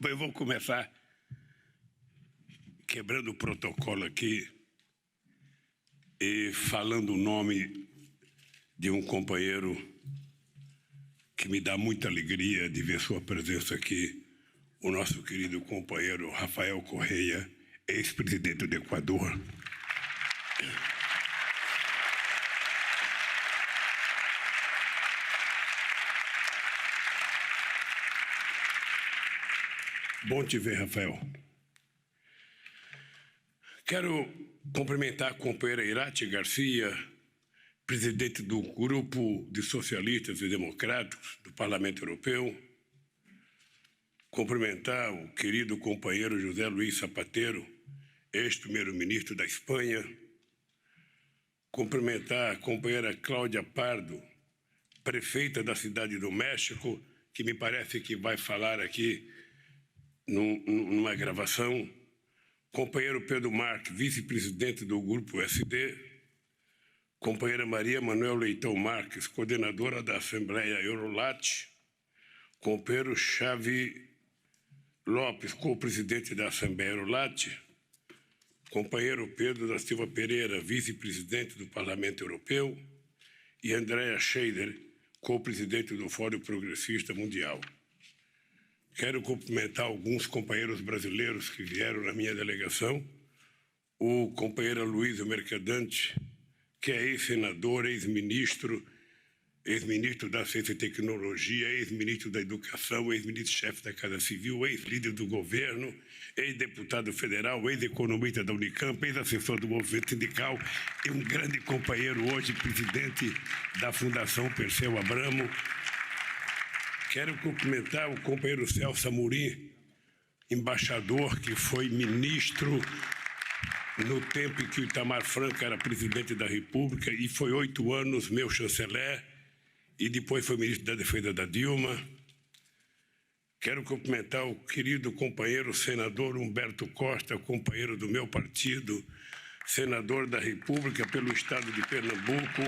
Bom, eu vou começar quebrando o protocolo aqui e falando o nome de um companheiro que me dá muita alegria de ver sua presença aqui, o nosso querido companheiro Rafael Correa, ex-presidente do Equador. Bom te ver, Rafael. Quero cumprimentar a companheira Iraty Garcia, presidente do Grupo de Socialistas e Democráticos do Parlamento Europeu. Cumprimentar o querido companheiro José Luís Zapatero, ex-primeiro-ministro da Espanha. Cumprimentar a companheira Cláudia Pardo, prefeita da Cidade do México, que me parece que vai falar aqui numa gravação. Companheiro Pedro Marques, vice-presidente do Grupo SD. Companheira Maria Manuel Leitão Marques, coordenadora da Assembleia Eurolat. Companheiro Xavi Lopes, co-presidente da Assembleia Eurolat. Companheiro Pedro da Silva Pereira, vice-presidente do Parlamento Europeu. E Andrea Scheider, co-presidente do Fórum Progressista Mundial. Quero cumprimentar alguns companheiros brasileiros que vieram na minha delegação. O companheiro Luiz Mercadante, que é ex-senador, ex-ministro da Ciência e Tecnologia, ex-ministro da Educação, ex-ministro-chefe da Casa Civil, ex-líder do governo, ex-deputado federal, ex-economista da Unicamp, ex-assessor do movimento sindical e um grande companheiro hoje, presidente da Fundação Perseu Abramo. Quero cumprimentar o companheiro Celso Amorim, embaixador que foi ministro no tempo em que o Itamar Franco era presidente da República e foi 8 anos meu chanceler e depois foi ministro da Defesa da Dilma. Quero cumprimentar o querido companheiro senador Humberto Costa, companheiro do meu partido, senador da República pelo estado de Pernambuco.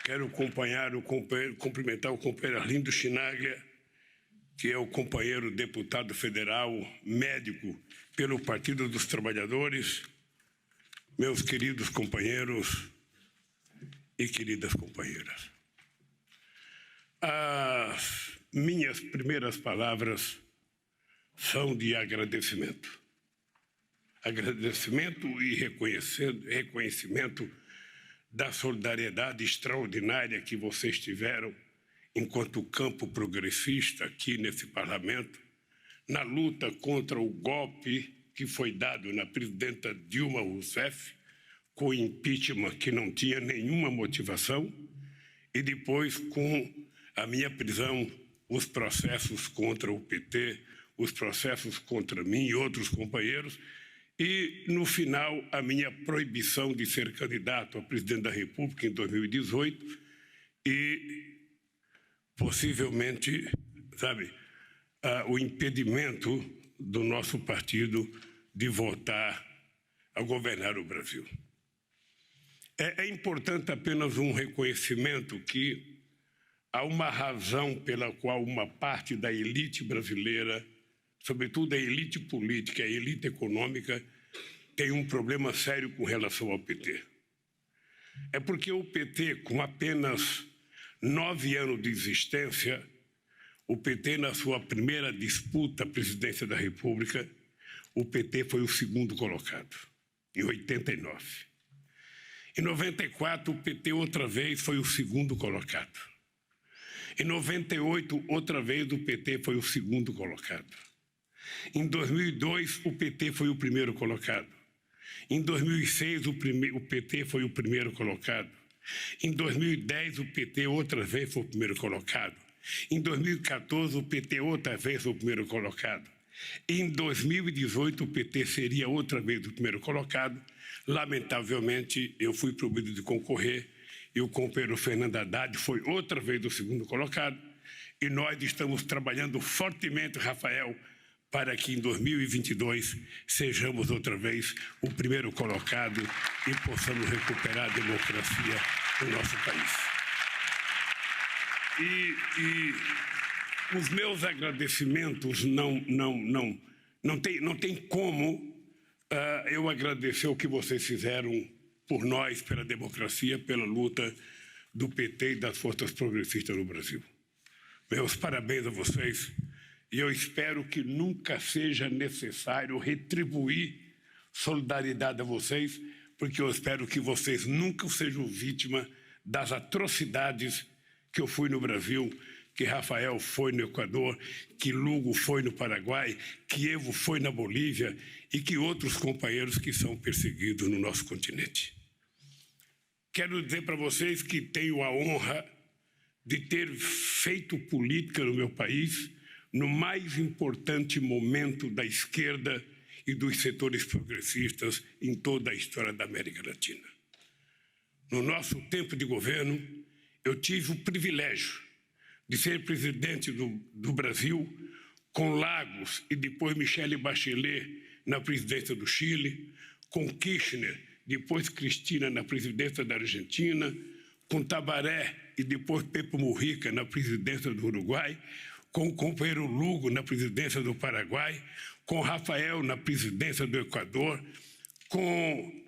Quero cumprimentar o companheiro Arlindo Chinaglia, que é o companheiro deputado federal médico pelo Partido dos Trabalhadores, meus queridos companheiros e queridas companheiras. As minhas primeiras palavras são de agradecimento. Agradecimento e reconhecimento da solidariedade extraordinária que vocês tiveram enquanto campo progressista aqui nesse parlamento, na luta contra o golpe que foi dado na presidenta Dilma Rousseff, com o impeachment que não tinha nenhuma motivação, e depois com a minha prisão, os processos contra o PT, os processos contra mim e outros companheiros, e, no final, a minha proibição de ser candidato a presidente da República em 2018 e, possivelmente, o impedimento do nosso partido de voltar a governar o Brasil. É importante apenas um reconhecimento que há uma razão pela qual uma parte da elite brasileira, sobretudo a elite política, a elite econômica, tem um problema sério com relação ao PT. É porque o PT, com apenas 9 anos de existência, o PT, na sua primeira disputa à presidência da República, o PT foi o segundo colocado, em 89. Em 94, o PT outra vez foi o segundo colocado. Em 98, outra vez, o PT foi o segundo colocado. Em 2002, o PT foi o primeiro colocado. Em 2006, o PT foi o primeiro colocado. Em 2010, o PT outra vez foi o primeiro colocado. Em 2014, o PT outra vez foi o primeiro colocado. Em 2018, o PT seria outra vez o primeiro colocado. Lamentavelmente, eu fui proibido de concorrer e o companheiro Fernando Haddad foi outra vez o segundo colocado. E nós estamos trabalhando fortemente, Rafael, para que em 2022 sejamos outra vez o primeiro colocado e possamos recuperar a democracia no nosso país. Os meus agradecimentos não tem como eu agradecer o que vocês fizeram por nós, pela democracia, pela luta do PT e das forças progressistas no Brasil. Meus parabéns a vocês e eu espero que nunca seja necessário retribuir solidariedade a vocês, porque eu espero que vocês nunca sejam vítimas das atrocidades que eu fui no Brasil, que Rafael foi no Equador, que Lugo foi no Paraguai, que Evo foi na Bolívia e que outros companheiros que são perseguidos no nosso continente. Quero dizer para vocês que tenho a honra de ter feito política no meu país no mais importante momento da esquerda e dos setores progressistas em toda a história da América Latina. No nosso tempo de governo, eu tive o privilégio de ser presidente do Brasil, com Lagos e depois Michelle Bachelet na presidência do Chile, com Kirchner, depois Cristina na presidência da Argentina, com Tabaré e depois Pepe Mujica na presidência do Uruguai, com o companheiro Lugo na presidência do Paraguai, com Rafael na presidência do Equador, com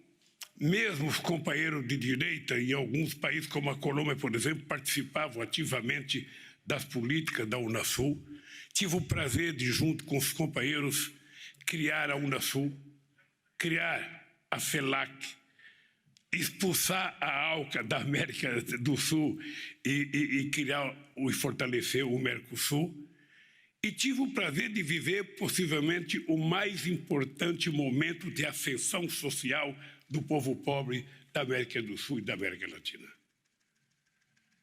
mesmo os companheiros de direita em alguns países, como a Colômbia, por exemplo, participavam ativamente das políticas da Unasul. Tive o prazer de, junto com os companheiros, criar a Unasul, criar a CELAC, expulsar a ALCA da América do Sul e criar e fortalecer o Mercosul. E tive o prazer de viver, possivelmente, o mais importante momento de ascensão social do povo pobre da América do Sul e da América Latina.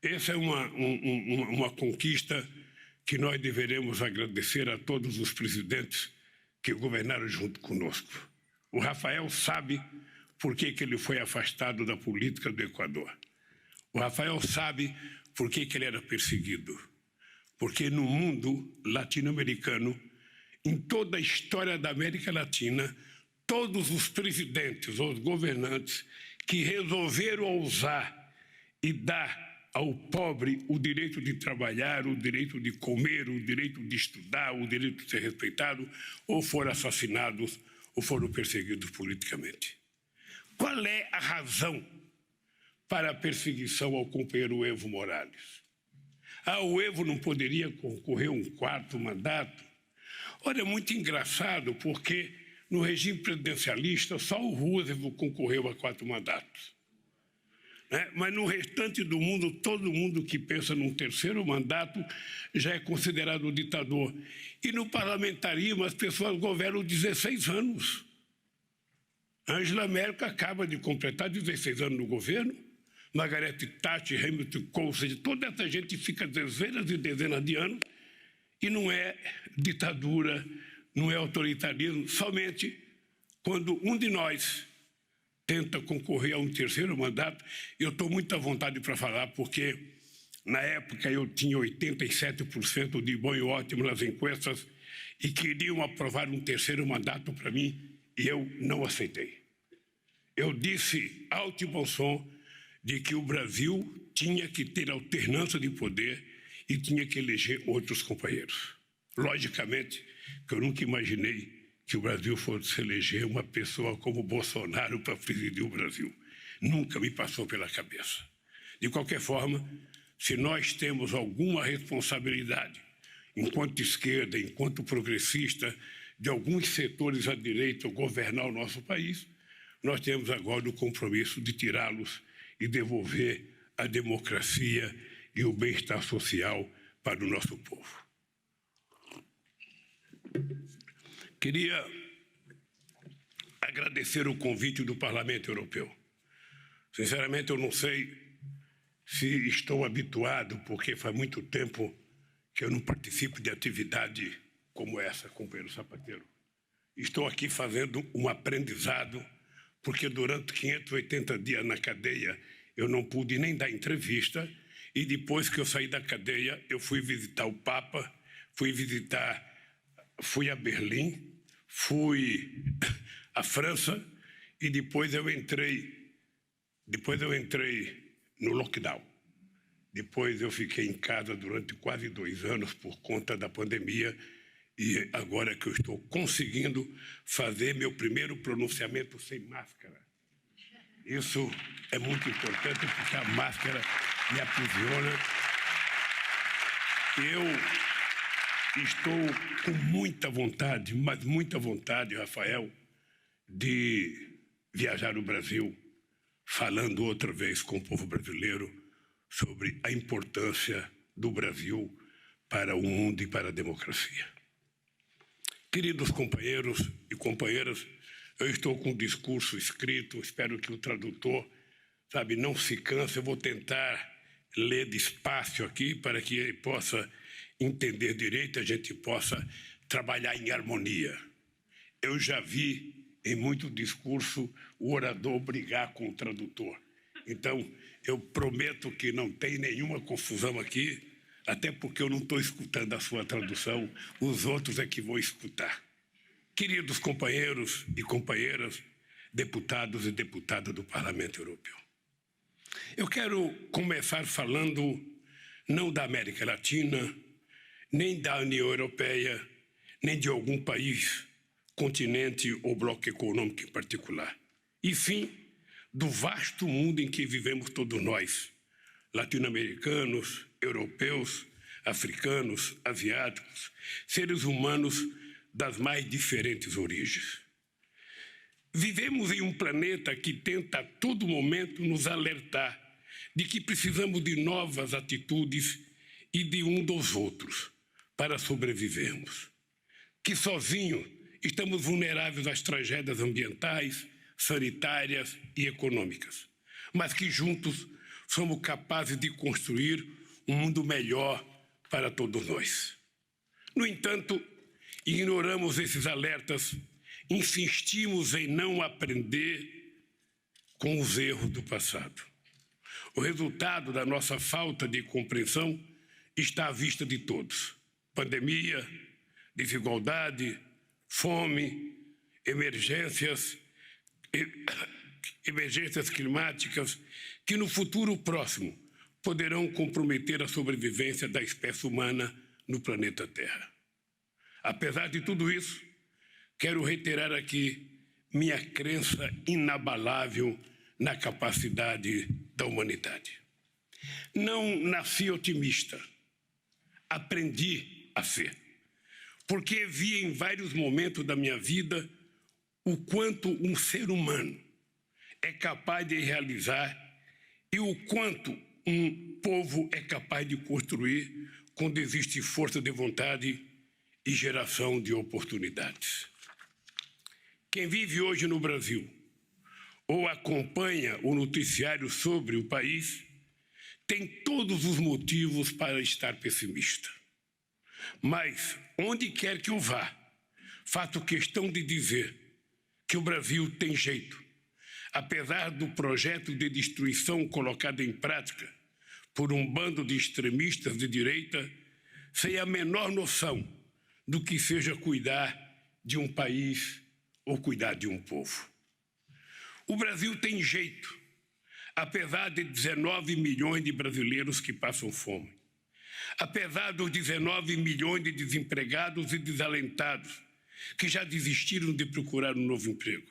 Essa é uma conquista que nós deveremos agradecer a todos os presidentes que governaram junto conosco. O Rafael sabe por que ele foi afastado da política do Equador. O Rafael sabe por que ele era perseguido. Porque no mundo latino-americano, em toda a história da América Latina, todos os presidentes ou os governantes que resolveram ousar e dar ao pobre o direito de trabalhar, o direito de comer, o direito de estudar, o direito de ser respeitado, ou foram assassinados ou foram perseguidos politicamente. Qual é a razão para a perseguição ao companheiro Evo Morales? O Evo não poderia concorrer a um quarto mandato? Olha, é muito engraçado, porque no regime presidencialista só o Roosevelt concorreu a 4 mandatos. Mas no restante do mundo, todo mundo que pensa num terceiro mandato já é considerado ditador. E no parlamentarismo as pessoas governam 16 anos. Angela Merkel acaba de completar 16 anos no governo, Margaret Thatcher, Hamilton Kohl, toda essa gente fica dezenas e dezenas de anos e não é ditadura, não é autoritarismo, somente quando um de nós tenta concorrer a um terceiro mandato. Eu estou muito à vontade para falar, porque na época eu tinha 87% de bom e ótimo nas enquestas e queriam aprovar um terceiro mandato para mim e eu não aceitei. Eu disse alto e bom som de que o Brasil tinha que ter alternância de poder e tinha que eleger outros companheiros. Logicamente, que eu nunca imaginei que o Brasil fosse eleger uma pessoa como Bolsonaro para presidir o Brasil. Nunca me passou pela cabeça. De qualquer forma, se nós temos alguma responsabilidade, enquanto esquerda, enquanto progressista, de alguns setores à direita governar o nosso país, nós temos agora o compromisso de tirá-los e devolver a democracia e o bem-estar social para o nosso povo. Queria agradecer o convite do Parlamento Europeu. Sinceramente, eu não sei se estou habituado, porque faz muito tempo que eu não participo de atividade como essa, companheiro Sapateiro. Estou aqui fazendo um aprendizado, porque durante 580 dias na cadeia eu não pude nem dar entrevista, e depois que eu saí da cadeia eu fui visitar o Papa, fui a Berlim, fui à França e depois eu entrei no lockdown. Depois eu fiquei em casa durante quase 2 anos por conta da pandemia e agora é que eu estou conseguindo fazer meu primeiro pronunciamento sem máscara. Isso é muito importante porque a máscara me aprisiona. Eu estou com muita vontade, mas muita vontade, Rafael, de viajar no Brasil, falando outra vez com o povo brasileiro sobre a importância do Brasil para o mundo e para a democracia. Queridos companheiros e companheiras, eu estou com um discurso escrito, espero que o tradutor, não se canse. Eu vou tentar ler despacio aqui para que ele possa entender direito, a gente possa trabalhar em harmonia. Eu já vi em muito discurso o orador brigar com o tradutor. Então, eu prometo que não tem nenhuma confusão aqui, até porque eu não estou escutando a sua tradução, os outros é que vão escutar. Queridos companheiros e companheiras, deputados e deputadas do Parlamento Europeu, eu quero começar falando não da América Latina, nem da União Europeia, nem de algum país, continente ou bloco econômico em particular, e sim do vasto mundo em que vivemos todos nós, latino-americanos, europeus, africanos, asiáticos, seres humanos das mais diferentes origens. Vivemos em um planeta que tenta a todo momento nos alertar de que precisamos de novas atitudes e de um dos outros para sobrevivermos. Que sozinhos estamos vulneráveis às tragédias ambientais, sanitárias e econômicas, mas que juntos somos capazes de construir um mundo melhor para todos nós. No entanto, ignoramos esses alertas, insistimos em não aprender com os erros do passado. O resultado da nossa falta de compreensão está à vista de todos. Pandemia, desigualdade, fome, emergências climáticas que no futuro próximo poderão comprometer a sobrevivência da espécie humana no planeta Terra. Apesar de tudo isso, quero reiterar aqui minha crença inabalável na capacidade da humanidade. Não nasci otimista, aprendi a ser, porque vi em vários momentos da minha vida o quanto um ser humano é capaz de realizar e o quanto um povo é capaz de construir quando existe força de vontade e geração de oportunidades. Quem vive hoje no Brasil ou acompanha o noticiário sobre o país tem todos os motivos para estar pessimista. Mas, onde quer que eu vá, faço questão de dizer que o Brasil tem jeito, apesar do projeto de destruição colocado em prática por um bando de extremistas de direita, sem a menor noção do que seja cuidar de um país ou cuidar de um povo. O Brasil tem jeito, apesar de 19 milhões de brasileiros que passam fome, apesar dos 19 milhões de desempregados e desalentados que já desistiram de procurar um novo emprego,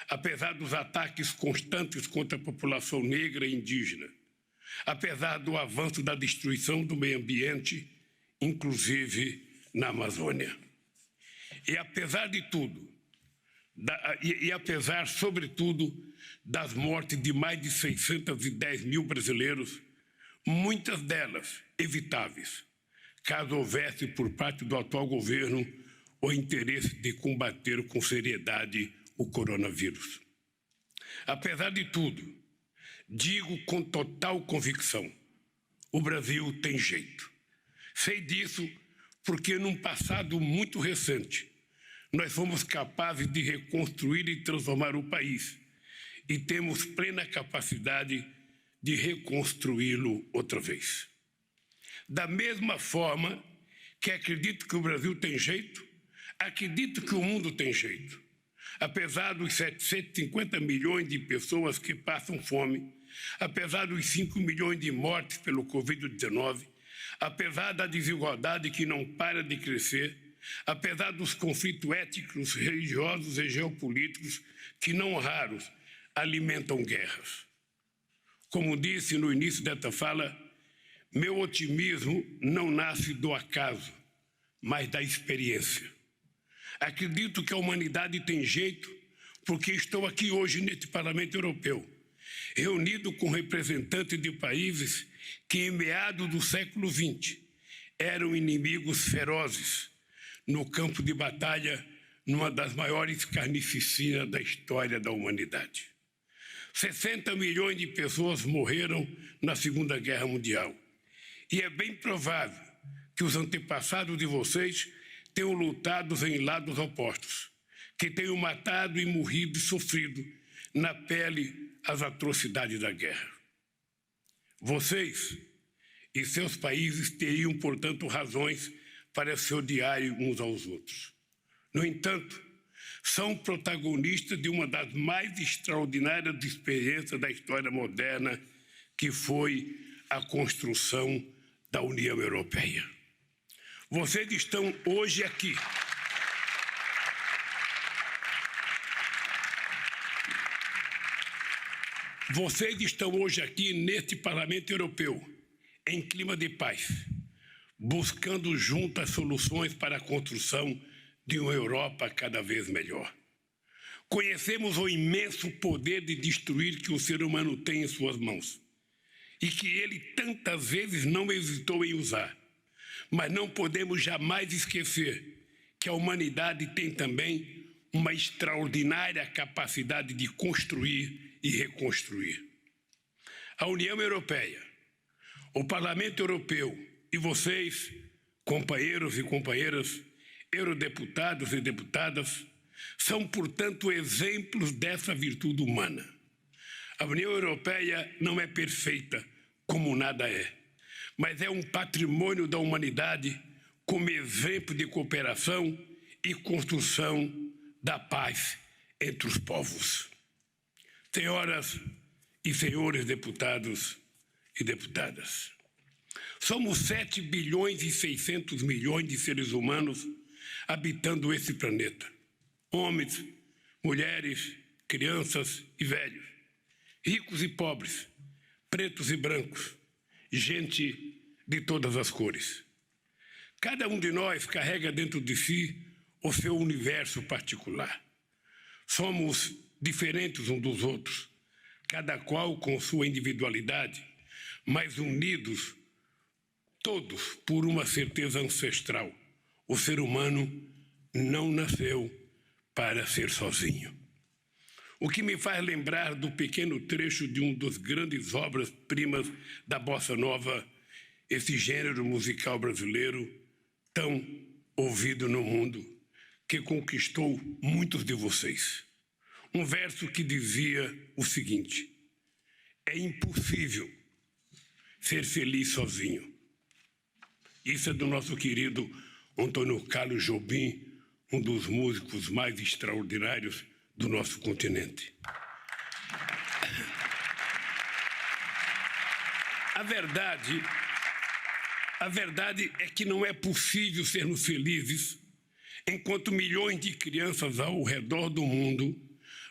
apesar dos ataques constantes contra a população negra e indígena, apesar do avanço da destruição do meio ambiente, inclusive na Amazônia. E apesar de tudo, apesar, sobretudo, das mortes de mais de 610 mil brasileiros, muitas delas evitáveis, caso houvesse por parte do atual governo o interesse de combater com seriedade o coronavírus. Apesar de tudo, digo com total convicção, o Brasil tem jeito. Sei disso porque num passado muito recente, nós fomos capazes de reconstruir e transformar o país e temos plena capacidade de reconstruí-lo outra vez. Da mesma forma que acredito que o Brasil tem jeito, acredito que o mundo tem jeito. Apesar dos 750 milhões de pessoas que passam fome, apesar dos 5 milhões de mortes pelo Covid-19, apesar da desigualdade que não para de crescer, apesar dos conflitos étnicos, religiosos e geopolíticos que, não raros, alimentam guerras. Como disse no início desta fala, meu otimismo não nasce do acaso, mas da experiência. Acredito que a humanidade tem jeito porque estou aqui hoje neste Parlamento Europeu, reunido com representantes de países que, em meados do século XX, eram inimigos ferozes no campo de batalha, numa das maiores carnificinas da história da humanidade. 60 milhões de pessoas morreram na Segunda Guerra Mundial. E é bem provável que os antepassados de vocês tenham lutado em lados opostos, que tenham matado e morrido e sofrido na pele as atrocidades da guerra. Vocês e seus países teriam, portanto, razões para se odiarem uns aos outros. No entanto, são protagonistas de uma das mais extraordinárias experiências da história moderna, que foi a construção da União Europeia. Vocês estão hoje aqui. Vocês estão hoje aqui neste Parlamento Europeu, em clima de paz, buscando juntas soluções para a construção de uma Europa cada vez melhor. Conhecemos o imenso poder de destruir que o ser humano tem em suas mãos e que ele tantas vezes não hesitou em usar. Mas não podemos jamais esquecer que a humanidade tem também uma extraordinária capacidade de construir e reconstruir. A União Europeia, o Parlamento Europeu e vocês, companheiros e companheiras, eurodeputados e deputadas, são, portanto, exemplos dessa virtude humana. A União Europeia não é perfeita, como nada é, mas é um patrimônio da humanidade como exemplo de cooperação e construção da paz entre os povos. Senhoras e senhores deputados e deputadas, somos 7 bilhões e 600 milhões de seres humanos habitando esse planeta. Homens, mulheres, crianças e velhos, ricos e pobres, pretos e brancos, gente de todas as cores. Cada um de nós carrega dentro de si o seu universo particular. Somos diferentes uns dos outros, cada qual com sua individualidade, mas unidos todos por uma certeza ancestral. O ser humano não nasceu para ser sozinho. O que me faz lembrar do pequeno trecho de uma das grandes obras-primas da Bossa Nova, esse gênero musical brasileiro tão ouvido no mundo, que conquistou muitos de vocês. Um verso que dizia o seguinte: é impossível ser feliz sozinho. Isso é do nosso querido Antônio Carlos Jobim, um dos músicos mais extraordinários do nosso continente. A verdade é que não é possível sermos felizes enquanto milhões de crianças ao redor do mundo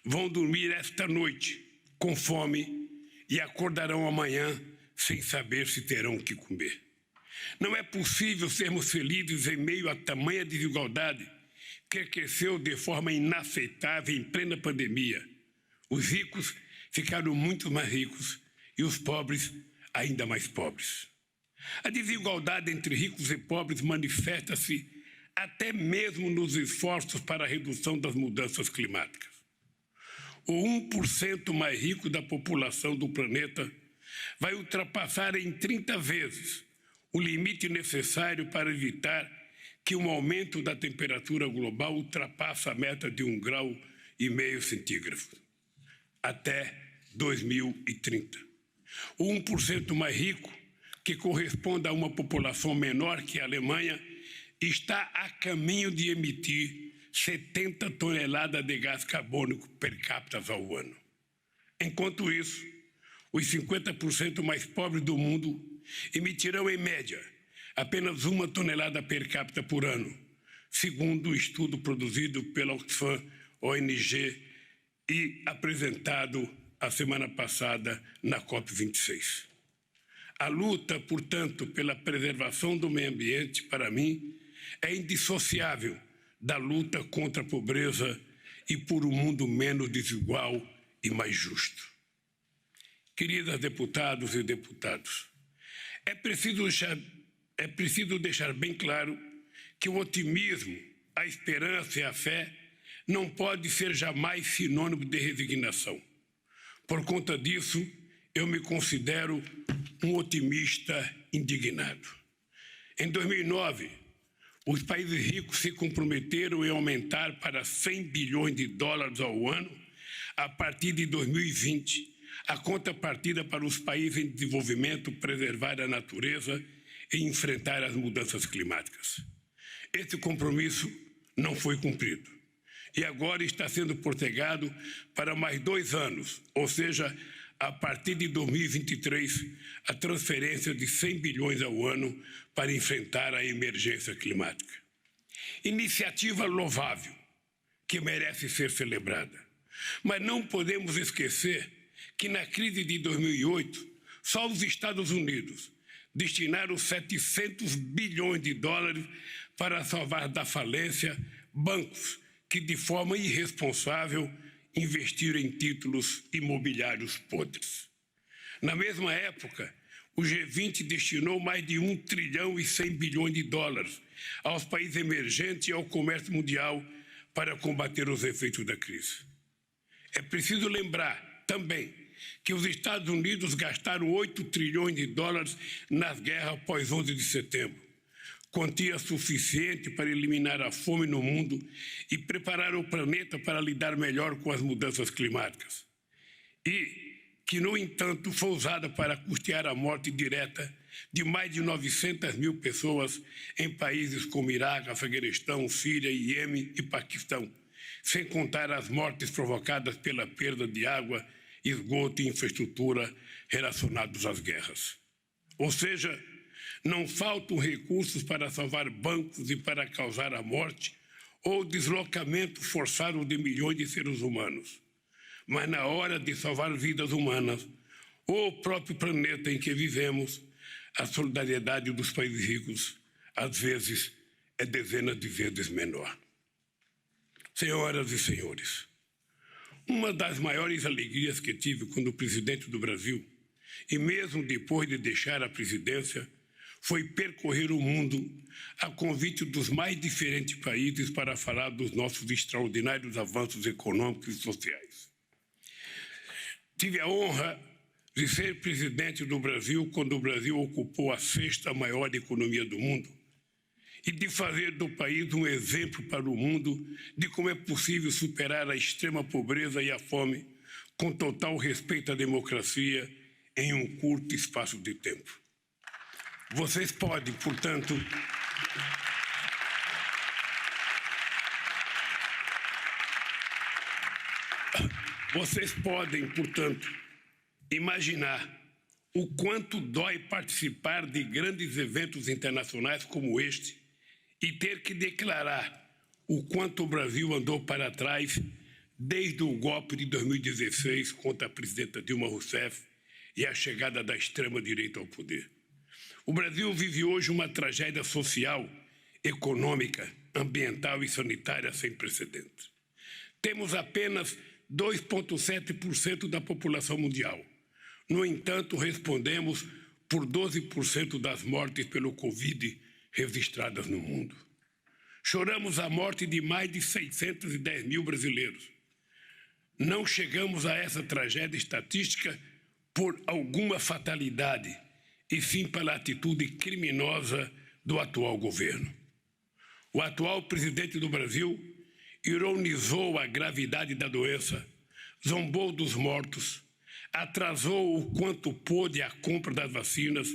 vão dormir esta noite com fome e acordarão amanhã sem saber se terão o que comer. Não é possível sermos felizes em meio a tamanha desigualdade que cresceu de forma inaceitável em plena pandemia. Os ricos ficaram muito mais ricos e os pobres ainda mais pobres. A desigualdade entre ricos e pobres manifesta-se até mesmo nos esforços para a redução das mudanças climáticas. O 1% mais rico da população do planeta vai ultrapassar em 30 vezes o limite necessário para evitar que um aumento da temperatura global ultrapasse a meta de 1,5 graus centígrados até 2030. O 1% mais rico, que corresponde a uma população menor que a Alemanha, está a caminho de emitir 70 toneladas de gás carbônico per capita ao ano. Enquanto isso, os 50% mais pobres do mundo emitirão, em média, apenas 1 tonelada per capita por ano, segundo o estudo produzido pela Oxfam ONG e apresentado a semana passada na COP26. A luta, portanto, pela preservação do meio ambiente, para mim, é indissociável da luta contra a pobreza e por um mundo menos desigual e mais justo. Queridas deputados e deputados, é preciso deixar bem claro que o otimismo, a esperança e a fé não pode ser jamais sinônimo de resignação. Por conta disso, eu me considero um otimista indignado. Em 2009, os países ricos se comprometeram em aumentar para 100 bilhões de dólares ao ano, a partir de 2020, a contrapartida para os países em desenvolvimento preservar a natureza e enfrentar as mudanças climáticas. Esse compromisso não foi cumprido e agora está sendo postergado para mais 2 anos, ou seja, a partir de 2023, a transferência de 100 bilhões ao ano para enfrentar a emergência climática. Iniciativa louvável, que merece ser celebrada. Mas não podemos esquecer que na crise de 2008, só os Estados Unidos destinaram 700 bilhões de dólares para salvar da falência bancos que, de forma irresponsável, investiram em títulos imobiliários podres. Na mesma época, o G20 destinou mais de 1 trilhão e 100 bilhões de dólares aos países emergentes e ao comércio mundial para combater os efeitos da crise. É preciso lembrar também que os Estados Unidos gastaram 8 trilhões de dólares nas guerras após 11 de setembro, quantia suficiente para eliminar a fome no mundo e preparar o planeta para lidar melhor com as mudanças climáticas. E que, no entanto, foi usada para custear a morte direta de mais de 900 mil pessoas em países como Iraque, Afeganistão, Síria, Iêmen e Paquistão, sem contar as mortes provocadas pela perda de água, esgoto e infraestrutura relacionados às guerras. Ou seja, não faltam recursos para salvar bancos e para causar a morte ou deslocamento forçado de milhões de seres humanos. Mas na hora de salvar vidas humanas ou o próprio planeta em que vivemos, a solidariedade dos países ricos, às vezes, é dezenas de vezes menor. Senhoras e senhores, uma das maiores alegrias que tive quando presidente do Brasil, e mesmo depois de deixar a presidência, foi percorrer o mundo a convite dos mais diferentes países para falar dos nossos extraordinários avanços econômicos e sociais. Tive a honra de ser presidente do Brasil quando o Brasil ocupou a 6ª maior economia do mundo e de fazer do país um exemplo para o mundo de como é possível superar a extrema pobreza e a fome com total respeito à democracia em um curto espaço de tempo. Vocês podem, portanto, imaginar o quanto dói participar de grandes eventos internacionais como este e ter que declarar o quanto o Brasil andou para trás desde o golpe de 2016 contra a presidenta Dilma Rousseff e a chegada da extrema-direita ao poder. O Brasil vive hoje uma tragédia social, econômica, ambiental e sanitária sem precedentes. Temos apenas 2,7% da população mundial. No entanto, respondemos por 12% das mortes pelo Covid registradas no mundo. Choramos a morte de mais de 610 mil brasileiros. Não chegamos a essa tragédia estatística por alguma fatalidade, e sim pela atitude criminosa do atual governo. O atual presidente do Brasil ironizou a gravidade da doença, zombou dos mortos, atrasou o quanto pôde a compra das vacinas,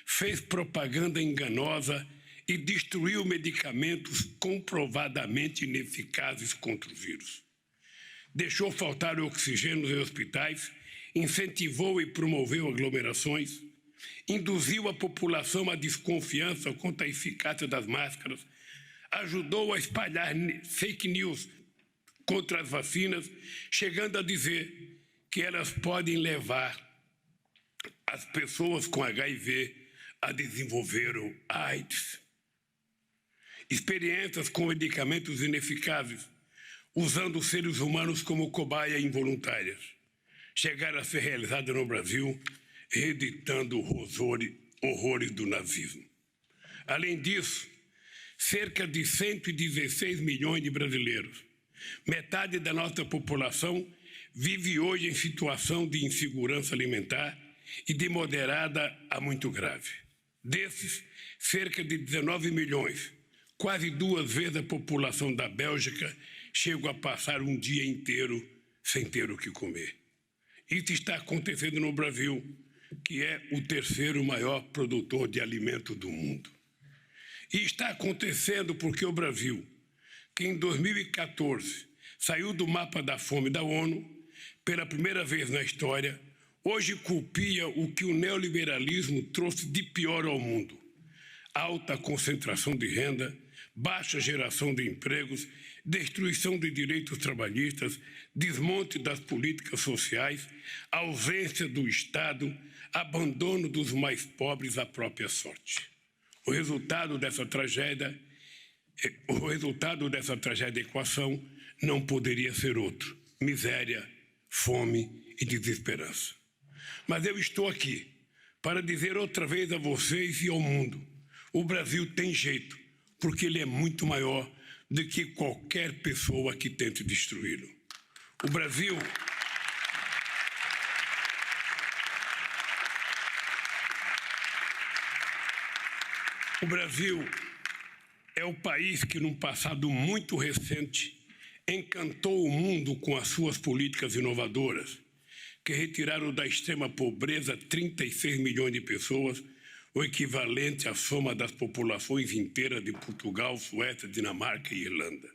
fez propaganda enganosa e destruiu medicamentos comprovadamente ineficazes contra o vírus. Deixou faltar oxigênio em hospitais incentivou e promoveu aglomerações, induziu a população à desconfiança quanto à eficácia das máscaras, ajudou a espalhar fake news contra as vacinas, chegando a dizer que elas podem levar as pessoas com HIV a desenvolver o AIDS. Experiências com medicamentos ineficazes, usando os seres humanos como cobaia involuntárias, chegaram a ser realizadas no Brasil, reeditando horrores do nazismo. Além disso, cerca de 116 milhões de brasileiros, metade da nossa população, vive hoje em situação de insegurança alimentar e de moderada a muito grave. Desses, cerca de 19 milhões, quase 2 vezes a população da Bélgica, chegam a passar um dia inteiro sem ter o que comer. Isso está acontecendo no Brasil, que é o 3º maior produtor de alimento do mundo. E está acontecendo porque o Brasil, que em 2014 saiu do mapa da fome da ONU, pela primeira vez na história, hoje culpia o que o neoliberalismo trouxe de pior ao mundo: alta concentração de renda, baixa geração de empregos, destruição de direitos trabalhistas, desmonte das políticas sociais, ausência do Estado, abandono dos mais pobres à própria sorte. O resultado dessa tragédia equação não poderia ser outro: miséria, fome e desesperança. Mas eu estou aqui para dizer outra vez a vocês e ao mundo: o Brasil tem jeito, porque ele é muito maior do que qualquer pessoa que tente destruí-lo. O Brasil é o país que, num passado muito recente, encantou o mundo com as suas políticas inovadoras, que retiraram da extrema pobreza 36 milhões de pessoas, o equivalente à soma das populações inteiras de Portugal, Suécia, Dinamarca e Irlanda.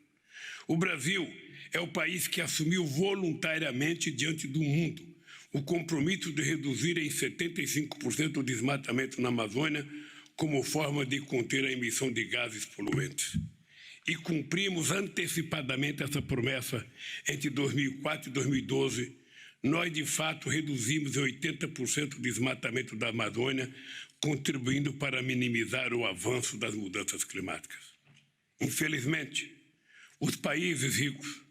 O Brasil é o país que assumiu voluntariamente diante do mundo o compromisso de reduzir em 75% o desmatamento na Amazônia como forma de conter a emissão de gases poluentes. E cumprimos antecipadamente essa promessa. Entre 2004 e 2012, nós, de fato, reduzimos em 80% o desmatamento da Amazônia, contribuindo para minimizar o avanço das mudanças climáticas. Infelizmente, os países ricos,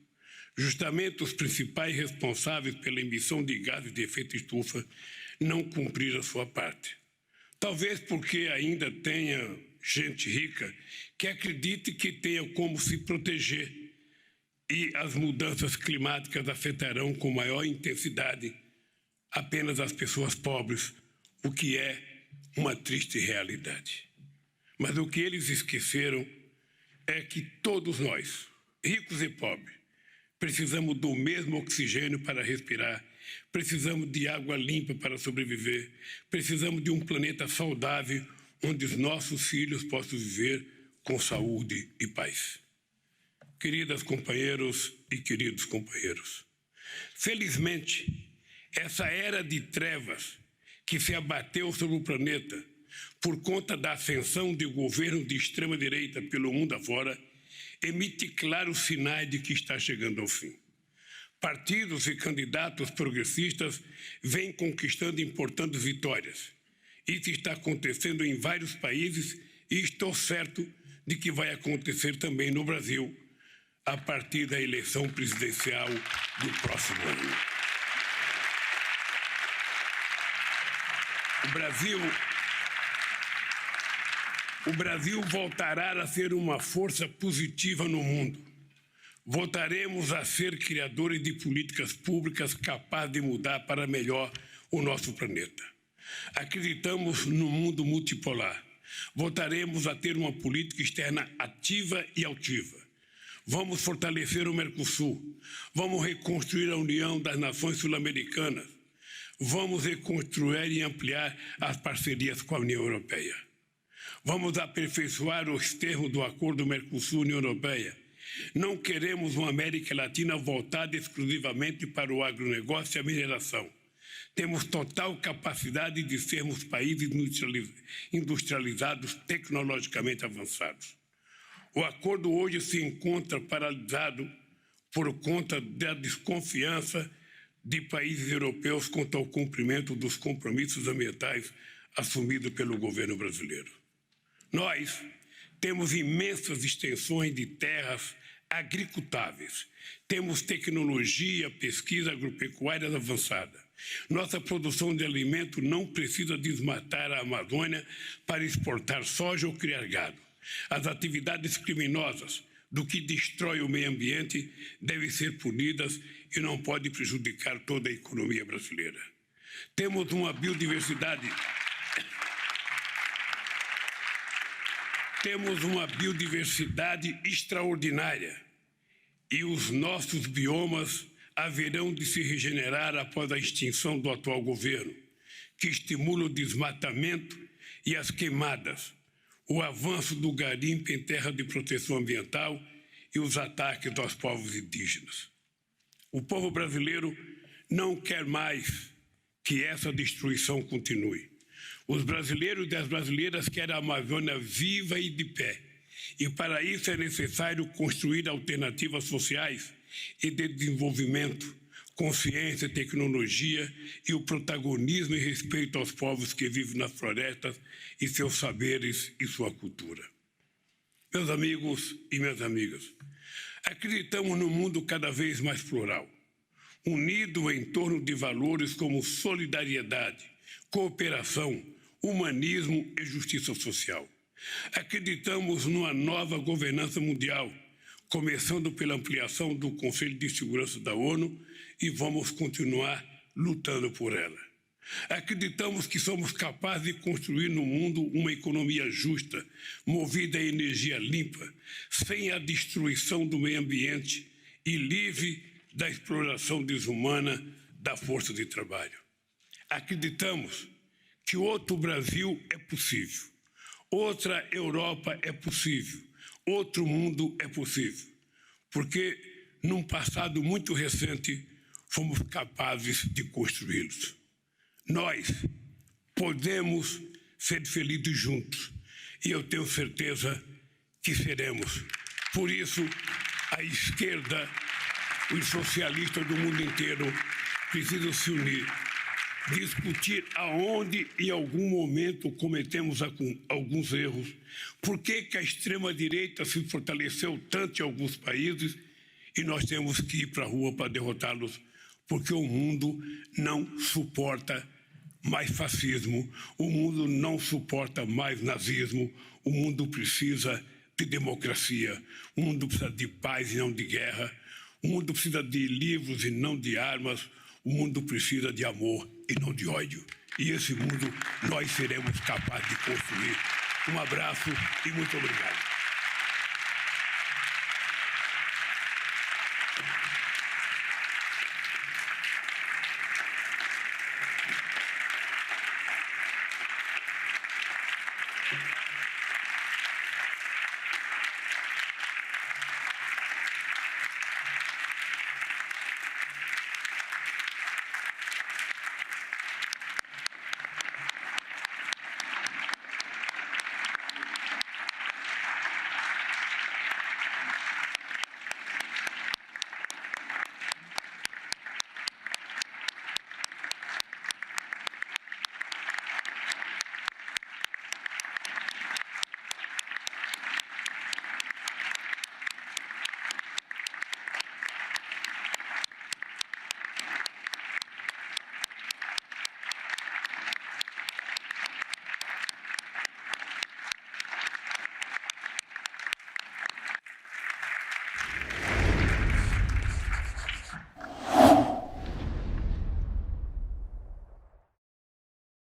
justamente os principais responsáveis pela emissão de gases de efeito estufa, não cumpriram a sua parte. Talvez porque ainda tenha gente rica que acredite que tenha como se proteger e as mudanças climáticas afetarão com maior intensidade apenas as pessoas pobres, o que é uma triste realidade. Mas o que eles esqueceram é que todos nós, ricos e pobres, precisamos do mesmo oxigênio para respirar, precisamos de água limpa para sobreviver, precisamos de um planeta saudável onde os nossos filhos possam viver com saúde e paz. Queridas companheiros e queridos companheiros, felizmente, essa era de trevas que se abateu sobre o planeta por conta da ascensão de governos de extrema-direita pelo mundo afora, emite claros sinais de que está chegando ao fim. Partidos e candidatos progressistas vêm conquistando importantes vitórias. Isso está acontecendo em vários países e estou certo de que vai acontecer também no Brasil, a partir da eleição presidencial do próximo ano. O Brasil voltará a ser uma força positiva no mundo. Voltaremos a ser criadores de políticas públicas capazes de mudar para melhor o nosso planeta. Acreditamos no mundo multipolar. Voltaremos a ter uma política externa ativa e altiva. Vamos fortalecer o Mercosul. Vamos reconstruir a União das Nações Sul-Americanas. Vamos reconstruir e ampliar as parcerias com a União Europeia. Vamos aperfeiçoar os termos do Acordo Mercosul-União Europeia. Não queremos uma América Latina voltada exclusivamente para o agronegócio e a mineração. Temos total capacidade de sermos países industrializados, tecnologicamente avançados. O acordo hoje se encontra paralisado por conta da desconfiança de países europeus quanto ao cumprimento dos compromissos ambientais assumidos pelo governo brasileiro. Nós temos imensas extensões de terras agricultáveis, temos tecnologia, pesquisa agropecuária avançada. Nossa produção de alimento não precisa desmatar a Amazônia para exportar soja ou criar gado. As atividades criminosas do que destrói o meio ambiente devem ser punidas e não podem prejudicar toda a economia brasileira. Temos uma biodiversidade extraordinária e os nossos biomas haverão de se regenerar após a extinção do atual governo, que estimula o desmatamento e as queimadas, o avanço do garimpo em terra de proteção ambiental e os ataques aos povos indígenas. O povo brasileiro não quer mais que essa destruição continue. Os brasileiros e as brasileiras querem a Amazônia viva e de pé. E para isso é necessário construir alternativas sociais e de desenvolvimento, consciência, tecnologia e o protagonismo e respeito aos povos que vivem nas florestas e seus saberes e sua cultura. Meus amigos e minhas amigas, acreditamos num mundo cada vez mais plural, unido em torno de valores como solidariedade, cooperação, humanismo e justiça social. Acreditamos numa nova governança mundial, começando pela ampliação do Conselho de Segurança da ONU, e vamos continuar lutando por ela. Acreditamos que somos capazes de construir no mundo uma economia justa, movida a energia limpa, sem a destruição do meio ambiente e livre da exploração desumana da força de trabalho. Acreditamos que outro Brasil é possível, outra Europa é possível, outro mundo é possível, porque num passado muito recente fomos capazes de construí-los. Nós podemos ser felizes juntos e eu tenho certeza que seremos. Por isso, a esquerda, os socialistas do mundo inteiro precisam se unir, discutir aonde em algum momento cometemos alguns erros, por que a extrema-direita se fortaleceu tanto em alguns países e nós temos que ir para a rua para derrotá-los, porque o mundo não suporta mais fascismo, o mundo não suporta mais nazismo, o mundo precisa de democracia, o mundo precisa de paz e não de guerra, o mundo precisa de livros e não de armas, o mundo precisa de amor e não de ódio. E esse mundo nós seremos capazes de construir. Um abraço e muito obrigado.